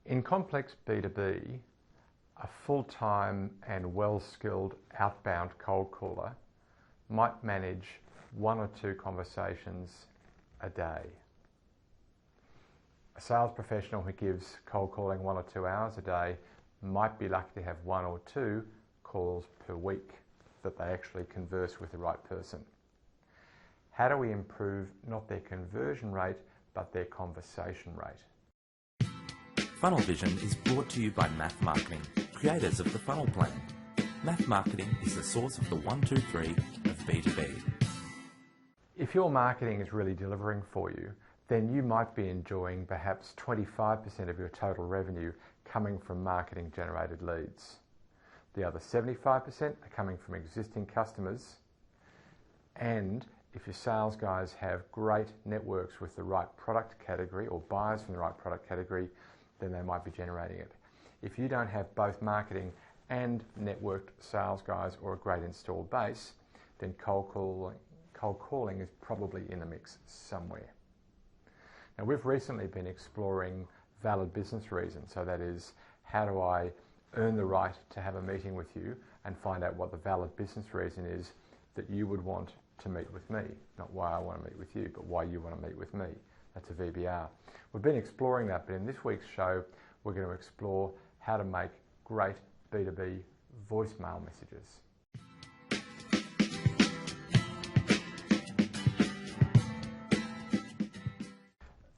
In complex B2B, a full-time and well-skilled outbound cold caller might manage 1 or 2 conversations a day. A sales professional who gives cold calling 1 or 2 hours a day might be lucky to have 1 or 2 calls per week that they actually converse with the right person. How do we improve not their conversion rate, but their conversation rate? Funnel Vision is brought to you by Math Marketing, creators of the Funnel Plan. Math Marketing is the source of the 1, 2, 3 of B2B. If your marketing is really delivering for you, then you might be enjoying perhaps 25% of your total revenue coming from marketing generated leads. The other 75% are coming from existing customers, and if your sales guys have great networks with the right product category or buyers from the right product category, then they might be generating it. If you don't have both marketing and networked sales guys or a great installed base, then cold calling is probably in the mix somewhere. Now, we've recently been exploring valid business reasons. So that is, how do I earn the right to have a meeting with you and find out what the valid business reason is that you would want to meet with me. Not why I want to meet with you, but why you want to meet with me. That's a VBR. We've been exploring that, but in this week's show, we're going to explore how to make great B2B voicemail messages.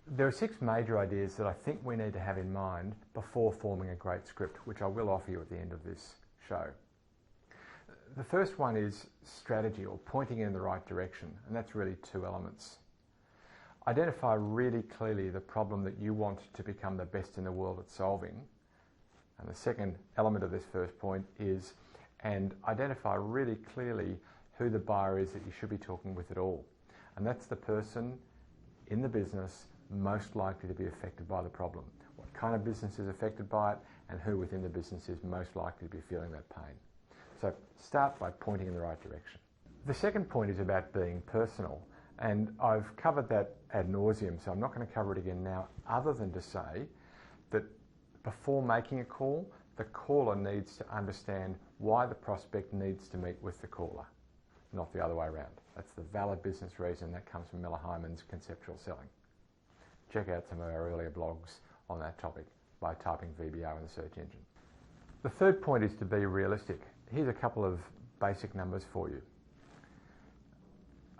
There are 6 major ideas that I think we need to have in mind before forming a great script, which I will offer you at the end of this show. The first one is strategy, or pointing in the right direction, and that's really 2 elements. Identify really clearly the problem that you want to become the best in the world at solving. And the second element of this first point is, and identify really clearly who the buyer is that you should be talking with at all. And that's the person in the business most likely to be affected by the problem. What kind of business is affected by it, and who within the business is most likely to be feeling that pain. So start by pointing in the right direction. The second point is about being personal, and I've covered that ad nauseum, so I'm not going to cover it again now, other than to say that before making a call, the caller needs to understand why the prospect needs to meet with the caller, not the other way around. That's the valid business reason. That comes from Miller Hyman's Conceptual Selling. Check out some of our earlier blogs on that topic by typing VBO in the search engine. The third point is to be realistic. Here's a couple of basic numbers for you.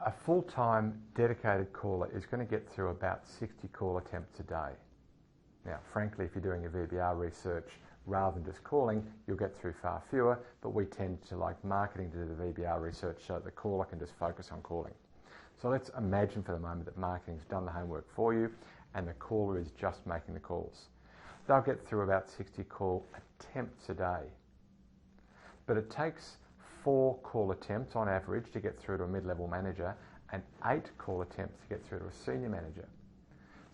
A full-time dedicated caller is going to get through about 60 call attempts a day. Now, frankly, if you're doing your VBR research rather than just calling, you'll get through far fewer, but we tend to like marketing to do the VBR research so that the caller can just focus on calling. So let's imagine for the moment that marketing's done the homework for you and the caller is just making the calls. They'll get through about 60 call attempts a day. But it takes 4 call attempts on average to get through to a mid-level manager and 8 call attempts to get through to a senior manager.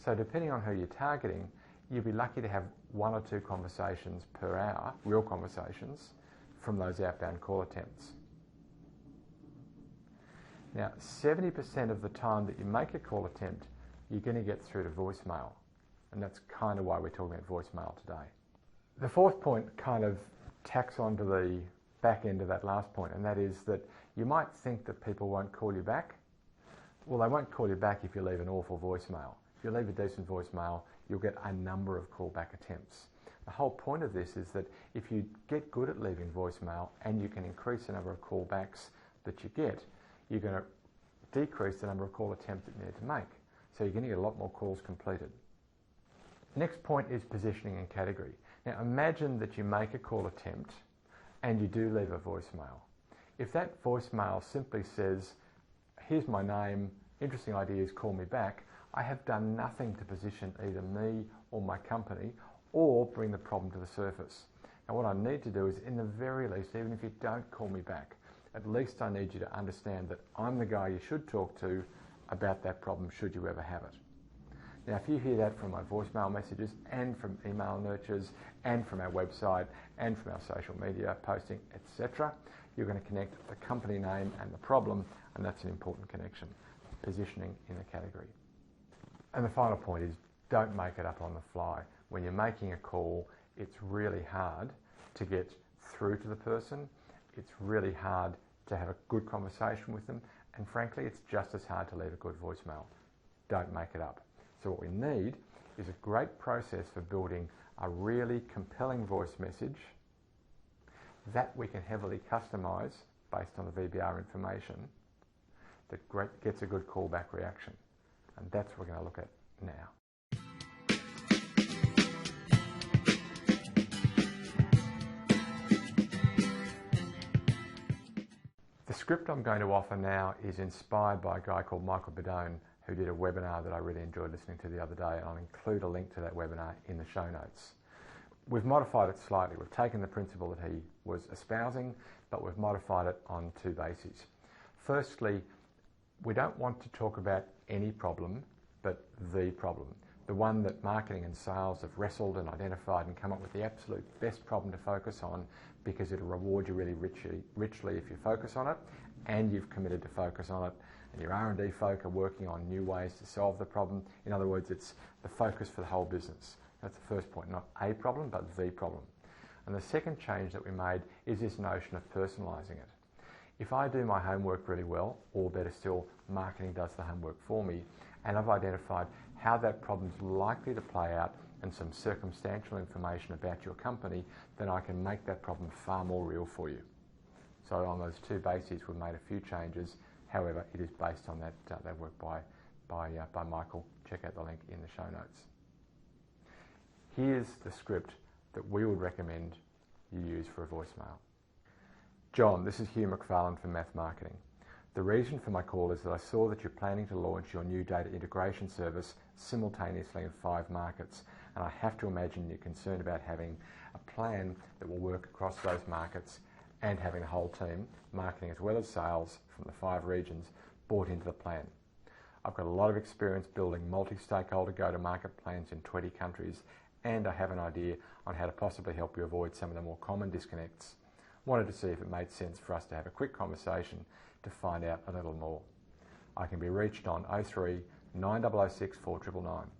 So depending on who you're targeting, you'll be lucky to have 1 or 2 conversations per hour, real conversations, from those outbound call attempts. Now, 70% of the time that you make a call attempt, you're going to get through to voicemail. And that's kind of why we're talking about voicemail today. The fourth point kind of tacks onto the back end of that last point, and that is that you might think that people won't call you back. Well, they won't call you back if you leave an awful voicemail. If you leave a decent voicemail, you'll get a number of callback attempts. The whole point of this is that if you get good at leaving voicemail and you can increase the number of callbacks that you get, you're going to decrease the number of call attempts that you need to make. So you're going to get a lot more calls completed. Next point is positioning and category. Now imagine that you make a call attempt and you do leave a voicemail. If that voicemail simply says, here's my name, interesting ideas, call me back, I have done nothing to position either me or my company or bring the problem to the surface. Now what I need to do is, in the very least, even if you don't call me back, at least I need you to understand that I'm the guy you should talk to about that problem should you ever have it. Now, if you hear that from my voicemail messages and from email nurtures and from our website and from our social media posting, etc., you're going to connect the company name and the problem, and that's an important connection, positioning in the category. And the final point is, don't make it up on the fly. When you're making a call, it's really hard to get through to the person. It's really hard to have a good conversation with them. And frankly, it's just as hard to leave a good voicemail. Don't make it up. So what we need is a great process for building a really compelling voice message that we can heavily customise based on the VBR information that gets a good callback reaction. And that's what we're going to look at now. The script I'm going to offer now is inspired by a guy called Michael Bedone, who did a webinar that I really enjoyed listening to the other day, and I'll include a link to that webinar in the show notes. We've modified it slightly. We've taken the principle that he was espousing, but we've modified it on two bases. Firstly, we don't want to talk about any problem, but the problem. The one that marketing and sales have wrestled and identified and come up with the absolute best problem to focus on, because it'll reward you really richly if you focus on it, and you've committed to focus on it, and your R&D folk are working on new ways to solve the problem. In other words, it's the focus for the whole business. That's the first point, not a problem, but the problem. And the second change that we made is this notion of personalising it. If I do my homework really well, or better still, marketing does the homework for me, and I've identified how that problem's likely to play out and some circumstantial information about your company, then I can make that problem far more real for you. So on those two bases, we've made a few changes. However, it is based on that work by Michael. Check out the link in the show notes. Here's the script that we would recommend you use for a voicemail. John, this is Hugh McFarlane from Math Marketing. The reason for my call is that I saw that you're planning to launch your new data integration service simultaneously in 5 markets, and I have to imagine you're concerned about having a plan that will work across those markets and having the whole team, marketing as well as sales from the 5 regions, bought into the plan. I've got a lot of experience building multi-stakeholder go-to-market plans in 20 countries, and I have an idea on how to possibly help you avoid some of the more common disconnects. Wanted to see if it made sense for us to have a quick conversation to find out a little more. I can be reached on 03 9006 4999.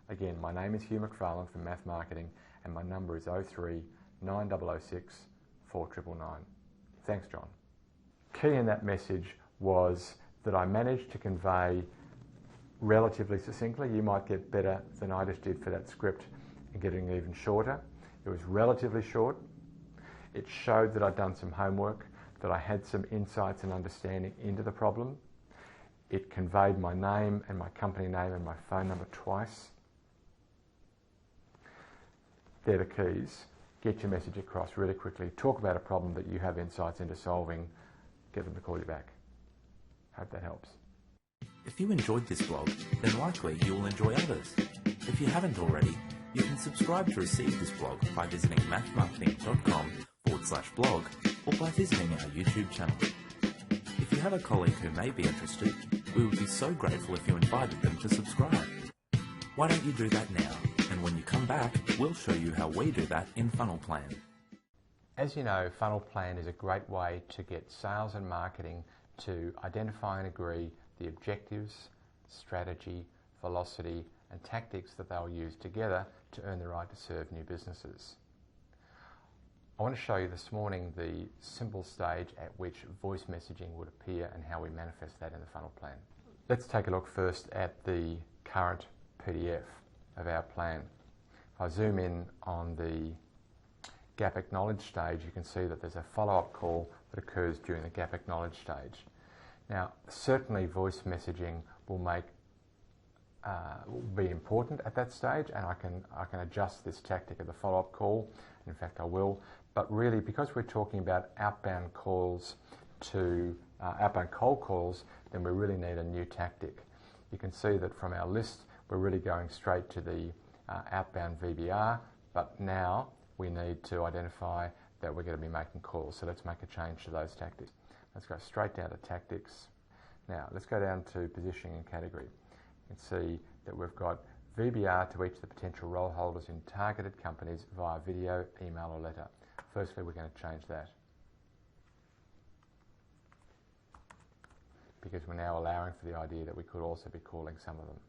Again, my name is Hugh McFarlane from Math Marketing, and my number is 03 9006 4999. Thanks, John. Key in that message was that I managed to convey relatively succinctly. You might get better than I just did for that script and getting even shorter. It was relatively short. It showed that I'd done some homework, that I had some insights and understanding into the problem. It conveyed my name and my company name and my phone number twice. They're the keys. Get your message across really quickly. Talk about a problem that you have insights into solving. Get them to call you back. Hope that helps. If you enjoyed this blog, then likely you will enjoy others. If you haven't already, you can subscribe to receive this blog by visiting mathmarketing.com/blog or by visiting our YouTube channel. If you have a colleague who may be interested, we would be so grateful if you invited them to subscribe. Why don't you do that now? And when you come back, we'll show you how we do that in Funnel Plan. As you know, Funnel Plan is a great way to get sales and marketing to identify and agree the objectives, strategy, velocity, and tactics that they'll use together to earn the right to serve new businesses. I want to show you this morning the simple stage at which voice messaging would appear and how we manifest that in the funnel plan. Let's take a look first at the current PDF of our plan. If I zoom in on the gap acknowledge stage, you can see that there's a follow-up call that occurs during the gap acknowledge stage. Now, certainly voice messaging will be important at that stage, and I can adjust this tactic of the follow-up call. In fact, I will. But really, because we're talking about outbound calls to outbound cold calls, then we really need a new tactic. You can see that from our list, we're really going straight to the outbound VBR, but now we need to identify that we're going to be making calls. So let's make a change to those tactics. Let's go straight down to tactics. Now, let's go down to positioning and category. You can see that we've got VBR to each of the potential role holders in targeted companies via video, email or letter. Firstly, we're going to change that because we're now allowing for the idea that we could also be calling some of them.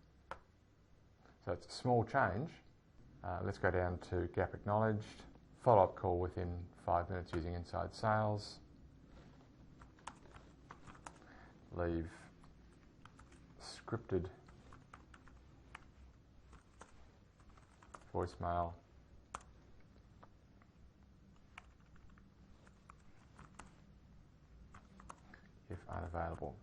So it's a small change, Let's go down to gap acknowledged, follow-up call within 5 minutes using inside sales, leave scripted voicemail, if unavailable.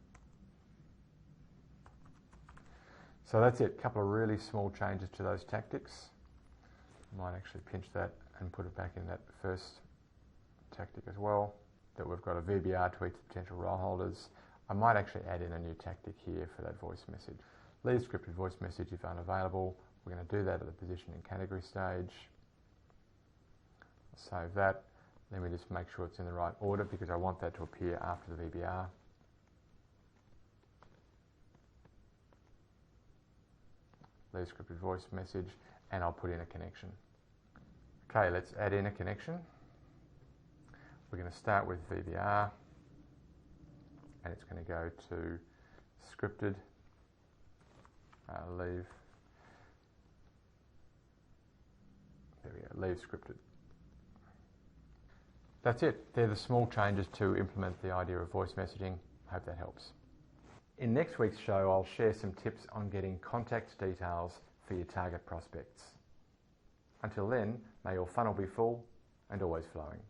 So that's it, a couple of really small changes to those tactics. I might actually pinch that and put it back in that first tactic as well, that we've got a VBR to each potential role holders. I might actually add in a new tactic here for that voice message. Leave scripted voice message if unavailable. We're going to do that at the position and category stage. Save that. Let me just make sure it's in the right order because I want that to appear after the VBR. Leave scripted voice message, and I'll put in a connection. Okay, let's add in a connection. We're going to start with VBR, and it's going to go to scripted, leave, there we go, leave scripted. That's it. They're the small changes to implement the idea of voice messaging. I hope that helps. In next week's show, I'll share some tips on getting contact details for your target prospects. Until then, may your funnel be full and always flowing.